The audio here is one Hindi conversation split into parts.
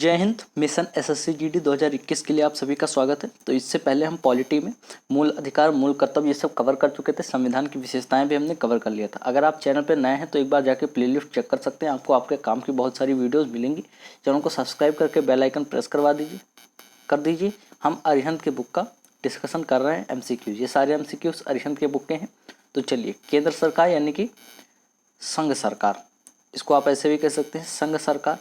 जय हिंद। मिशन एसएससी जीडी 2021 के लिए आप सभी का स्वागत है। तो इससे पहले हम पॉलिटी में मूल अधिकार, मूल कर्तव्य ये सब कवर कर चुके थे। संविधान की विशेषताएं भी हमने कवर कर लिया था। अगर आप चैनल पर नए हैं तो एक बार जाके प्लेलिस्ट चेक कर सकते हैं। आपको आपके काम की बहुत सारी वीडियोस मिलेंगी। चैनल को सब्सक्राइब करके बेल आइकन प्रेस कर दीजिए। हम अरिहंत के बुक का डिस्कशन कर रहे हैं, MCQ। ये सारे MCQs अरिहंत के बुक के हैं। तो चलिए, केंद्र सरकार यानी कि संघ सरकार, इसको आप ऐसे भी कह सकते हैं, संघ सरकार,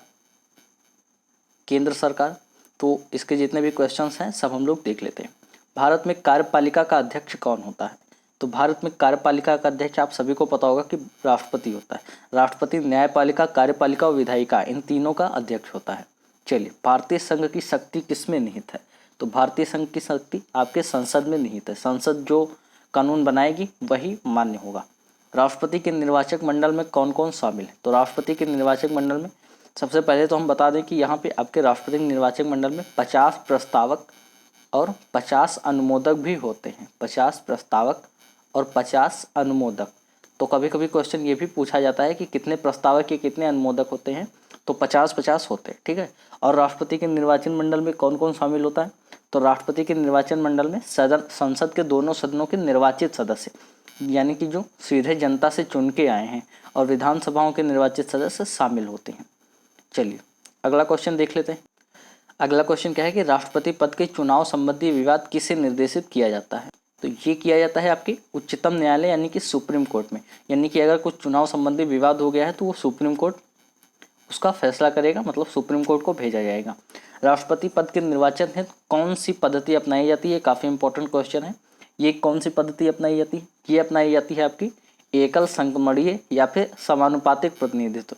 केंद्र सरकार। तो इसके जितने भी क्वेश्चंस हैं सब हम लोग देख लेते हैं। भारत में कार्यपालिका का अध्यक्ष कौन होता है? तो भारत में कार्यपालिका का अध्यक्ष आप सभी को पता होगा कि राष्ट्रपति होता है। राष्ट्रपति न्यायपालिका, कार्यपालिका और विधायिका, इन तीनों का अध्यक्ष होता है। चलिए, भारतीय संघ की शक्ति किसमें निहित है? तो भारतीय संघ की शक्ति आपके संसद में निहित है। संसद जो कानून बनाएगी वही मान्य होगा। राष्ट्रपति के निर्वाचक मंडल में कौन कौन शामिल है? तो राष्ट्रपति के निर्वाचक मंडल में सबसे पहले तो हम बता दें कि यहाँ पे आपके राष्ट्रपति निर्वाचक मंडल में 50 प्रस्तावक और 50 अनुमोदक भी होते हैं। 50 प्रस्तावक और 50 अनुमोदक। तो कभी कभी क्वेश्चन ये भी पूछा जाता है कि कितने प्रस्तावक या कितने अनुमोदक होते हैं? तो 50-50 होते हैं, ठीक है। और राष्ट्रपति के निर्वाचन मंडल में कौन कौन शामिल होता है? तो राष्ट्रपति के निर्वाचन मंडल में संसद के दोनों सदनों के निर्वाचित सदस्य, यानी कि जो सीधे जनता से चुन के आए हैं, और विधानसभाओं के निर्वाचित सदस्य शामिल होते हैं। चलिए, अगला क्वेश्चन देख लेते हैं। अगला क्वेश्चन क्या है कि राष्ट्रपति पद के चुनाव संबंधी विवाद किसे निर्देशित किया जाता है? तो ये किया जाता है आपके उच्चतम न्यायालय यानी कि सुप्रीम कोर्ट में। यानी कि अगर कुछ चुनाव संबंधी विवाद हो गया है तो वो सुप्रीम कोर्ट उसका फैसला करेगा, मतलब सुप्रीम कोर्ट को भेजा जाएगा। राष्ट्रपति पद के निर्वाचन हेतु कौन सी पद्धति अपनाई जाती है? काफ़ी इंपॉर्टेंट क्वेश्चन है। ये कौन सी पद्धति अपनाई जाती है? ये अपनाई जाती है आपकी एकल संगमणीय या फिर समानुपातिक प्रतिनिधित्व।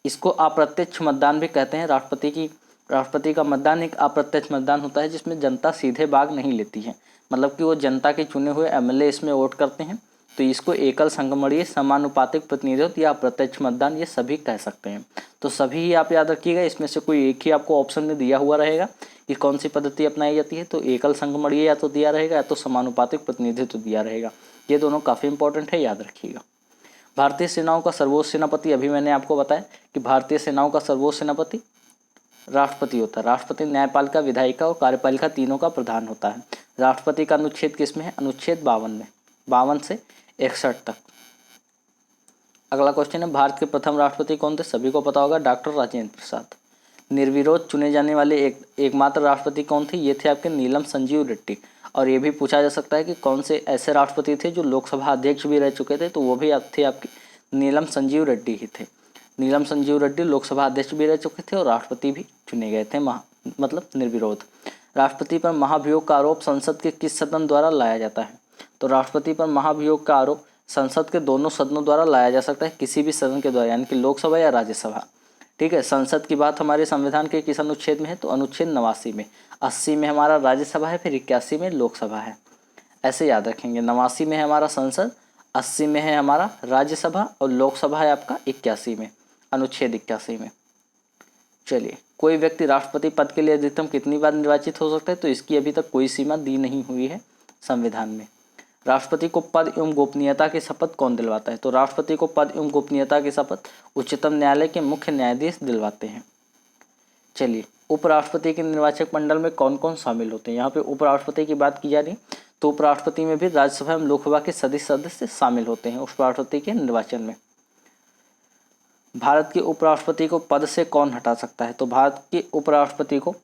इसको अप्रत्यक्ष मतदान भी कहते हैं। राष्ट्रपति का मतदान एक अप्रत्यक्ष मतदान होता है जिसमें जनता सीधे भाग नहीं लेती है, मतलब कि वो जनता के चुने हुए MLA इसमें वोट करते हैं। तो इसको एकल संगमणीय, समानुपातिक प्रतिनिधित्व या अप्रत्यक्ष मतदान ये सभी कह सकते हैं। तो सभी ही आप याद रखिएगा, इसमें से कोई एक ही आपको ऑप्शन में दिया हुआ रहेगा कि कौन सी पद्धति अपनाई जाती है। तो एकल संगमणीय या तो दिया रहेगा या तो समानुपातिक प्रतिनिधित्व दिया रहेगा। ये दोनों काफ़ी इंपॉर्टेंट है, याद रखिएगा। भारतीय सेनाओं का सर्वोच्च सेनापति, अभी मैंने आपको बताया कि भारतीय सेनाओं का सर्वोच्च सेनापति राष्ट्रपति होता है। राष्ट्रपति न्यायपालिका, विधायिका और कार्यपालिका तीनों का प्रधान होता है। राष्ट्रपति का अनुच्छेद किस में है? अनुच्छेद 52 में, 52 से 61 तक। अगला क्वेश्चन है, भारत के प्रथम राष्ट्रपति कौन थे? सभी को पता होगा, डॉक्टर राजेंद्र प्रसाद। निर्विरोध चुने जाने वाले एकमात्र राष्ट्रपति कौन थे? ये थे आपके नीलम संजीव रेड्डी। और ये भी पूछा जा सकता है कि कौन से ऐसे राष्ट्रपति थे जो लोकसभा अध्यक्ष भी रह चुके थे? तो वो भी थे आपके नीलम संजीव रेड्डी ही थे। नीलम संजीव रेड्डी लोकसभा अध्यक्ष भी रह चुके थे और राष्ट्रपति भी चुने गए थे, मतलब निर्विरोध। राष्ट्रपति पर महाभियोग का आरोप संसद के किस सदन द्वारा लाया जाता है? तो राष्ट्रपति पर महाभियोग का आरोप संसद के दोनों सदनों द्वारा लाया जा सकता है, किसी भी सदन के द्वारा, यानी कि लोकसभा या राज्यसभा, ठीक है। संसद की बात हमारे संविधान के किस अनुच्छेद में है? तो अनुच्छेद 89 में। 80 में हमारा राज्यसभा है, फिर 81 में लोकसभा है। ऐसे याद रखेंगे, 89 में है हमारा संसद, 80 में है हमारा राज्यसभा और लोकसभा है आपका 81 में, अनुच्छेद 81 में। चलिए, कोई व्यक्ति राष्ट्रपति पद के लिए अधिकतम कितनी बार निर्वाचित हो सकता है? तो इसकी अभी तक कोई सीमा दी नहीं हुई है संविधान में। राष्ट्रपति को पद एवं गोपनीयता की शपथ कौन दिलवाता है? तो राष्ट्रपति को पद एवं गोपनीयता की शपथ उच्चतम न्यायालय के मुख्य न्यायाधीश दिलवाते हैं। चलिए, उपराष्ट्रपति के निर्वाचक मंडल में कौन कौन शामिल होते हैं? यहाँ पे उपराष्ट्रपति की बात की जा रही, तो उपराष्ट्रपति में भी राज्यसभा एवं लोकसभा के सदस्य शामिल होते हैं उपराष्ट्रपति के निर्वाचन में। भारत के उपराष्ट्रपति को पद से कौन हटा सकता है? तो भारत के उपराष्ट्रपति को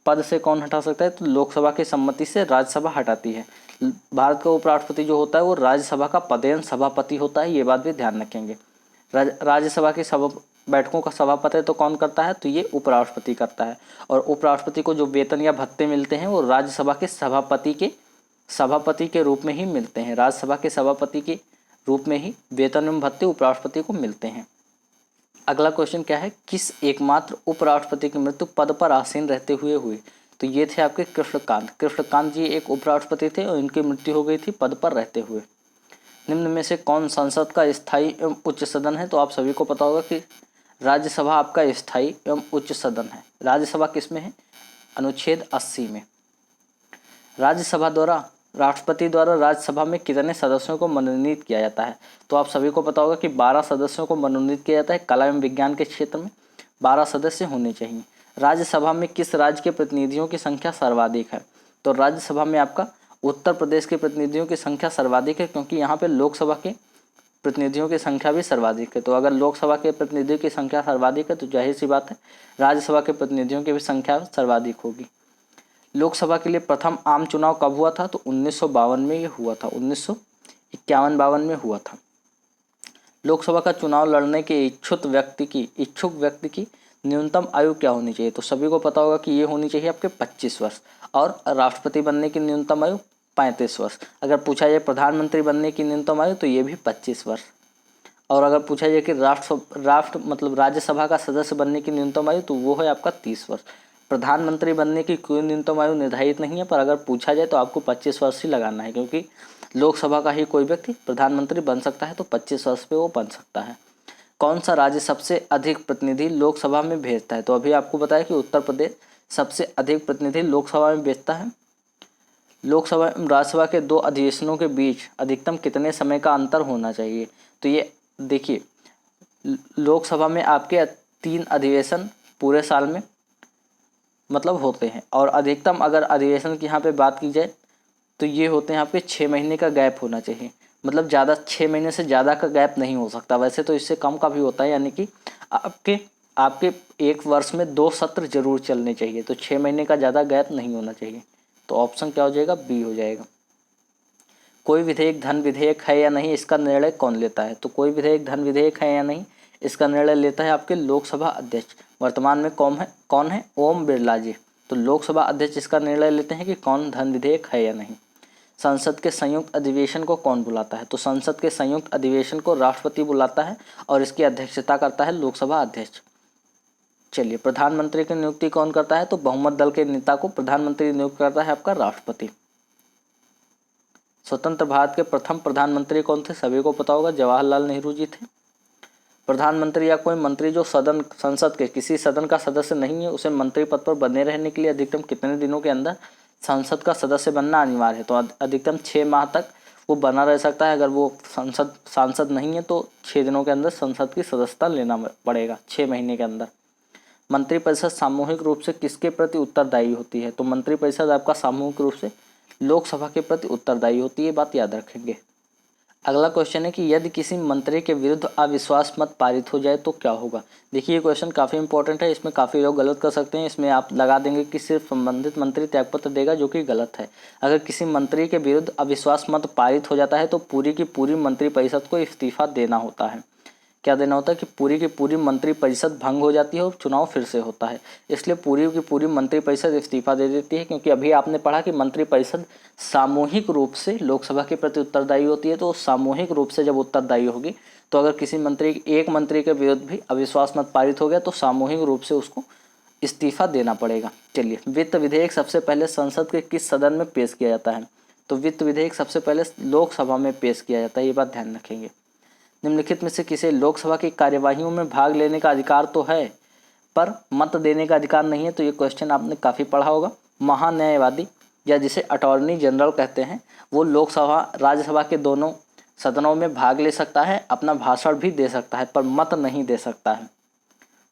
पद से कौन हटा सकता है? तो लोकसभा की सम्मति से राज्यसभा हटाती है। भारत का उपराष्ट्रपति जो होता है वो राज्यसभा का पदेन सभापति होता है, ये बात भी ध्यान रखेंगे। राज्यसभा की बैठकों का सभापति तो कौन करता है? तो ये उपराष्ट्रपति करता है। और उपराष्ट्रपति को जो वेतन या भत्ते मिलते हैं वो राज्यसभा के सभापति के रूप में ही मिलते हैं। राज्यसभा के सभापति के रूप में ही वेतन एवं भत्ते उपराष्ट्रपति को मिलते हैं। अगला क्वेश्चन क्या है, किस एकमात्र उपराष्ट्रपति की मृत्यु पद पर आसीन रहते हुए हुई? तो ये थे आपके कृष्णकांत जी एक उपराष्ट्रपति थे और इनकी मृत्यु हो गई थी पद पर रहते हुए। निम्न में से कौन संसद का स्थायी एवं उच्च सदन है? तो आप सभी को पता होगा कि राज्यसभा आपका स्थायी एवं उच्च सदन है। राज्यसभा किस में है? अनुच्छेद 80 में। राज्यसभा द्वारा राष्ट्रपति द्वारा राज्यसभा में कितने सदस्यों को मनोनीत किया जाता है? तो आप सभी को पता होगा कि 12 सदस्यों को मनोनीत किया जाता है। कला एवं विज्ञान के क्षेत्र में 12 सदस्य होने चाहिए। राज्यसभा में किस राज्य के प्रतिनिधियों की संख्या सर्वाधिक है? तो राज्यसभा में आपका उत्तर प्रदेश के प्रतिनिधियों की संख्या सर्वाधिक है, क्योंकि यहाँ पे लोकसभा के प्रतिनिधियों की संख्या भी सर्वाधिक है। तो अगर लोकसभा के प्रतिनिधियों की संख्या सर्वाधिक है तो जाहिर सी बात है राज्यसभा के प्रतिनिधियों की भी संख्या सर्वाधिक होगी। लोकसभा के लिए प्रथम आम चुनाव कब हुआ था? तो 1952 में ये हुआ था, 1951-52 में हुआ था। लोकसभा का चुनाव लड़ने के इच्छुक व्यक्ति की न्यूनतम आयु क्या होनी चाहिए? तो सभी को पता होगा कि ये होनी चाहिए आपके 25 वर्ष, और राष्ट्रपति बनने की न्यूनतम आयु 35 वर्ष। अगर पूछा जाए प्रधानमंत्री बनने की न्यूनतम आयु तो ये भी 25 वर्ष। और अगर पूछा जाए कि राज्यसभा का सदस्य बनने की न्यूनतम आयु तो वो है आपका 30 वर्ष। प्रधानमंत्री बनने की कोई न्यूनतम आयु निर्धारित नहीं है, पर अगर पूछा जाए तो आपको 25 वर्ष ही लगाना है, क्योंकि लोकसभा का ही कोई व्यक्ति प्रधानमंत्री बन सकता है, तो 25 वर्ष पे वो बन सकता है। कौन सा राज्य सबसे अधिक प्रतिनिधि लोकसभा में भेजता है? तो अभी आपको बताया कि उत्तर प्रदेश सबसे अधिक प्रतिनिधि लोकसभा में भेजता है। लोकसभा एवं राज्यसभा के 2 अधिवेशनों के बीच अधिकतम कितने समय का अंतर होना चाहिए? तो ये देखिए, लोकसभा में आपके 3 अधिवेशन पूरे साल में मतलब होते हैं, और अधिकतम अगर अधिवेशन की यहाँ पे बात की जाए तो ये होते हैं आपके 6 महीने का गैप होना चाहिए। मतलब ज़्यादा 6 महीने से ज़्यादा का गैप नहीं हो सकता, वैसे तो इससे कम का भी होता है, यानी कि आपके एक वर्ष में 2 सत्र जरूर चलने चाहिए, तो 6 महीने का ज़्यादा गैप नहीं होना चाहिए। तो ऑप्शन क्या हो जाएगा? बी हो जाएगा। कोई विधेयक धन विधेयक है या नहीं, इसका निर्णय कौन लेता है? तो कोई विधेयक धन विधेयक है या नहीं, इसका निर्णय लेता है आपके लोकसभा अध्यक्ष। वर्तमान में कौन है? ओम बिरला जी। तो लोकसभा अध्यक्ष इसका निर्णय लेते हैं कि कौन धन विधेयक है या नहीं। संसद के संयुक्त अधिवेशन को कौन बुलाता है? तो संसद के संयुक्त अधिवेशन को राष्ट्रपति बुलाता है, और इसकी अध्यक्षता करता है लोकसभा अध्यक्ष। चलिए, प्रधानमंत्री की नियुक्ति कौन करता है? तो बहुमत दल के नेता को प्रधानमंत्री नियुक्त करता है आपका राष्ट्रपति। स्वतंत्र भारत के प्रथम प्रधानमंत्री कौन थे? सभी को पता होगा, जवाहरलाल नेहरू जी थे। प्रधानमंत्री या कोई मंत्री जो संसद के किसी सदन का सदस्य नहीं है, उसे मंत्री पद पर बने रहने के लिए अधिकतम कितने दिनों के अंदर संसद का सदस्य बनना अनिवार्य है? तो अधिकतम 6 माह तक वो बना रह सकता है। अगर वो सांसद नहीं है तो 6 दिनों के अंदर संसद की सदस्यता लेना पड़ेगा, 6 महीने के अंदर। मंत्रिपरिषद सामूहिक रूप से किसके प्रति उत्तरदायी होती है? तो मंत्रिपरिषद आपका सामूहिक रूप से लोकसभा के प्रति उत्तरदायी होती है, बात याद रखेंगे। अगला क्वेश्चन है कि यदि किसी मंत्री के विरुद्ध अविश्वास मत पारित हो जाए तो क्या होगा? देखिए, ये क्वेश्चन काफ़ी इंपॉर्टेंट है, इसमें काफ़ी लोग गलत कर सकते हैं। इसमें आप लगा देंगे कि सिर्फ संबंधित मंत्री त्यागपत्र देगा, जो कि गलत है। अगर किसी मंत्री के विरुद्ध अविश्वास मत पारित हो जाता है तो पूरी की पूरी मंत्रिपरिषद को इस्तीफा देना होता है। क्या देना होता है? कि पूरी की पूरी मंत्रिपरिषद भंग हो जाती है और चुनाव फिर से होता है, इसलिए पूरी की पूरी मंत्रिपरिषद इस्तीफा दे देती है। क्योंकि अभी आपने पढ़ा कि मंत्रिपरिषद सामूहिक रूप से लोकसभा के प्रति उत्तरदायी होती है, तो सामूहिक रूप से जब उत्तरदायी होगी तो अगर किसी एक मंत्री के विरुद्ध भी अविश्वास मत पारित हो गया तो सामूहिक रूप से उसको इस्तीफा देना पड़ेगा। चलिए, वित्त विधेयक सबसे पहले संसद के किस सदन में पेश किया जाता है? तो वित्त विधेयक सबसे पहले लोकसभा में पेश किया जाता है, ये बात ध्यान रखेंगे। निम्नलिखित में से किसे लोकसभा की कार्यवाहियों में भाग लेने का अधिकार तो है पर मत देने का अधिकार नहीं है? तो ये क्वेश्चन आपने काफ़ी पढ़ा होगा। महान्यायवादी या जिसे अटॉर्नी जनरल कहते हैं, वो लोकसभा राज्यसभा के दोनों सदनों में भाग ले सकता है, अपना भाषण भी दे सकता है, पर मत नहीं दे सकता है।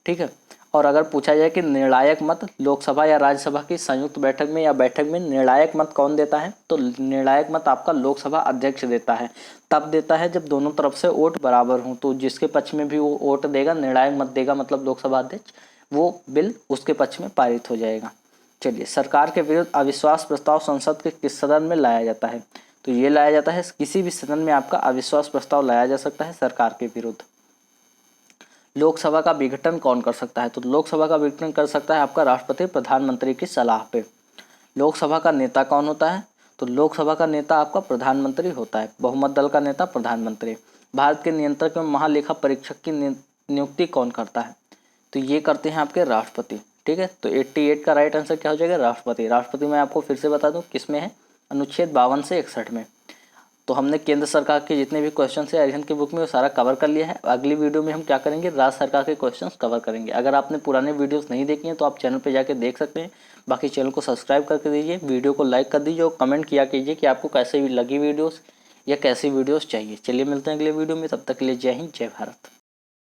ठीक है। और अगर पूछा जाए कि निर्णायक मत लोकसभा या राज्यसभा की संयुक्त बैठक में या बैठक में निर्णायक मत कौन देता है? तो निर्णायक मत आपका लोकसभा अध्यक्ष देता है। तब देता है जब दोनों तरफ से वोट बराबर हों, तो जिसके पक्ष में भी वो वोट देगा, निर्णायक मत देगा, मतलब लोकसभा अध्यक्ष, वो बिल उसके पक्ष में पारित हो जाएगा। चलिए, सरकार के विरुद्ध अविश्वास प्रस्ताव संसद के किस सदन में लाया जाता है? तो ये लाया जाता है, किसी भी सदन में आपका अविश्वास प्रस्ताव लाया जा सकता है सरकार के विरुद्ध। लोकसभा का विघटन कौन कर सकता है? तो लोकसभा का विघटन कर सकता है आपका राष्ट्रपति प्रधानमंत्री की सलाह पे। लोकसभा का नेता कौन होता है? तो लोकसभा का नेता आपका प्रधानमंत्री होता है, बहुमत दल का नेता प्रधानमंत्री। भारत के नियंत्रक एवं महालेखा परीक्षक की नियुक्ति कौन करता है? तो ये करते हैं आपके राष्ट्रपति। ठीक है, तो 88 का राइट आंसर क्या हो जाएगा? राष्ट्रपति। राष्ट्रपति मैं आपको फिर से बता दूं किस में है, अनुच्छेद 52 से 61 में। तो हमने केंद्र सरकार के जितने भी क्वेश्चन है अरिहंत की बुक में वो सारा कवर कर लिया है। अगली वीडियो में हम क्या करेंगे, राज्य सरकार के क्वेश्चंस कवर करेंगे। अगर आपने पुराने वीडियोस नहीं देखी हैं तो आप चैनल पे जाके देख सकते हैं। बाकी चैनल को सब्सक्राइब करके दीजिए, वीडियो को लाइक कर दीजिए और कमेंट किया कीजिए कि आपको कैसे लगी वीडियोस या कैसी वीडियोस चाहिए। चलिए, मिलते हैं अगले वीडियो में, तब तक के लिए जय हिंद, जय भारत।